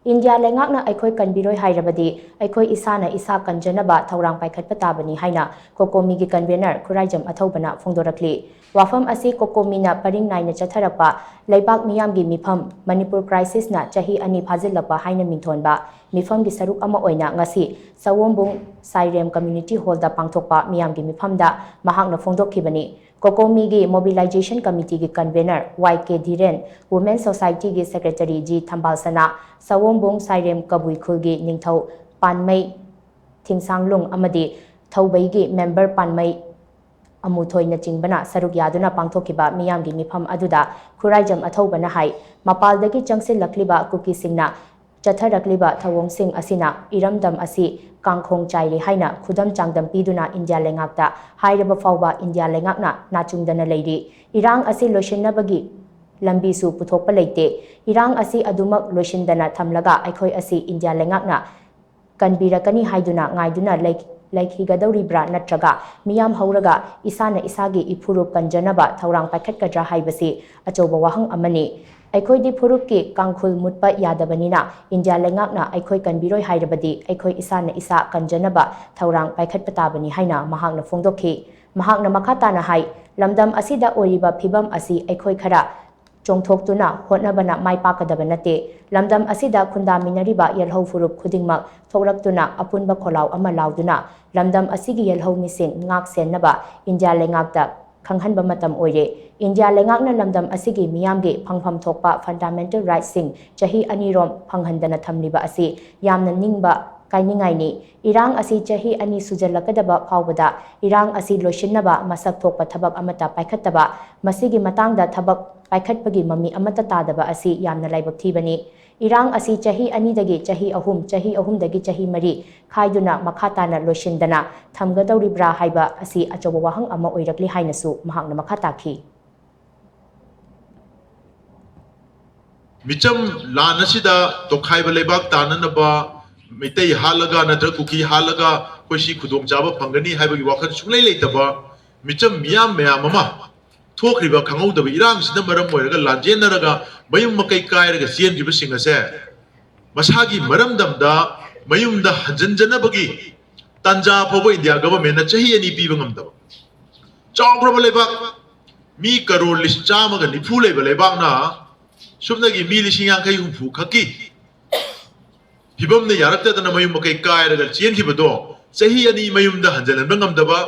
อินเดียและงักนะไอคอยกันบิโรยไฮระบดีไอคอยอิสานะอิสากันเจนบะทาวรังไปขัดปตาบนีไฮนะโกโกมีกิกันเวเนอร์คุไรจำอัทบนะฟงโดรักลีวาฟมอาศัยโกโกมีนะปริงไนนะจัทรักปะไลบักมียามกิมีพัมมณิปุรคริสิสนะจะฮีอันนี้พาจิลลักปะไฮนะมินทอนบะมีฟัมกิสรุกอามาออยนะงาสีสาวงบุงไซเรมคอมมูนิตี้ฮอลดาปังทกปะมียามกิมีพัมดะมหักนะฟงดกขีบันีโกโกมีกิ mobilization committee กิกันเวเนอร์ YK ดีเรน Women Society กิ secretary จีทัมบาลสนะสาวงบุงไซเรมกบุยคุลกินิงเทาปันไม่ทิงสังลุงอมดีเทาใบกิ member ปันไม่อมุทอยนจิงบนะสรุปยาดุนะปังทกิบะมียามกิมีพัมอดุดาคุไรจำอัทบนะไฮมาปาลดกิจังสิลักลิบะกุกิสิงนะจัทรักลิบะทวงสิงอสินะอิรัมดัมอสิกังคงใจลิไฮนะคุดัมจังดัมปีดุนะอินเดียเลงักตาไฮระบฟาวบะอินเดียเลงักนะนาจุงดนะเลยดีอิรังอสิโลชินนะบกิลัมบีสูปุทกปะเลยเตอิรังอสิอดุมักโลชินดนะทำละกะไอคอยอสิอินเดียเลงักนะกันบีระกันิไฮดุนะง่ายดุนะเลยฮีกาดาวริบรานัทรกะมียามฮาวรกะอิสานะอิสากิอิพุรุกันจนะบะทาวรังไปขัดกระจาไฮบสิอโจบวะหังอมณีไอคอยดิพุรุกิกังคุลมุดปะยาดบันีนะอินเดียเลงักนะไอคอยกันบิโรยไฮระบดีไอคอยอิสานะอิสากันจนะบะทาวรังไปขัดปตาบันีไฮนะมหักนะฟงดกีมหักนะมะคาตานะไฮลำดำอสิดาโอริบะพิบัมอสิไอคอยขระจงทกตุนะหดนะบนะไม่ปากดบันเตลำดำอสิดาคุณดามินาริบะยัลฮูฟุรุบคุดิงมักทกรักตุนะอปุนบะขลาวอามาลาวตุนะลำดำอสิกิยัลฮูมิสินงักเซนนะบะอินเดียเลงักตะขังหันบะมาตำโอเยอินเดียเลงักนะลำดำอสิกิมียามกิพังพัมทกปะ fundamental rights สิงจะฮีอันิรอมพังหันดนะทำลิบะอสิยามนันนิงบะไกนิงไงนี่อิรังอสิจะฮีอันิสุจลักดะบะพาวบดาอิรังอสิโลชินนะบะมาสักทกปะทบักอมตะไปขัดตะบะมาสิกิมาตังดะทบักไปขัดปกิมามีอมตะตาดะบะอสิยามนะไลบักทีบันีอิรังอสิจะฮีอันนี้ดะกิจะฮีอหุมดะกิจะฮีมรีขายดุนะมาคาตานะโลชินดะนะทำกะดาวริบราไฮบะอสิอจบวะหังอมาออยรักลิไฮนะสุมหังนะมาคาตาคีมิจมลานสิดาตกไฮบะเลบักตานันนะบะไม่ได้ฮาลกานะตะคุกีฮาลกาโคชิขุดงจาบะพังกะนีไฮบะกิวะคันสุเลยตะบะมิจมมิยามเมามะมะทั่วคริบะขังเอาดะบะอิรังสินะมะรัมมวยระกะลานเจนนะระกะมะยุมมะไกไกระกะเซียนกิบะสิงะเซมาชากิมะรัมดัมดามะยุมดะฮันจันนะบะกิตันจาพอบะอินเดียกะบะเมนะจะฮีอันนี้ปีบะงัมดะจอกระบะเลบักมีกะโรลิสจามะกะนิฟูเลบะเลบักนะชุบนะกิมีลิชิงยังไคหุฟูคักกิพิบัมเนี่ยยารักแต่ตนะมายุมมะไกไกระกะเซียนกิบะโดจะฮีอันนี้มายุมดะฮันจันนะบะงัมดะบะ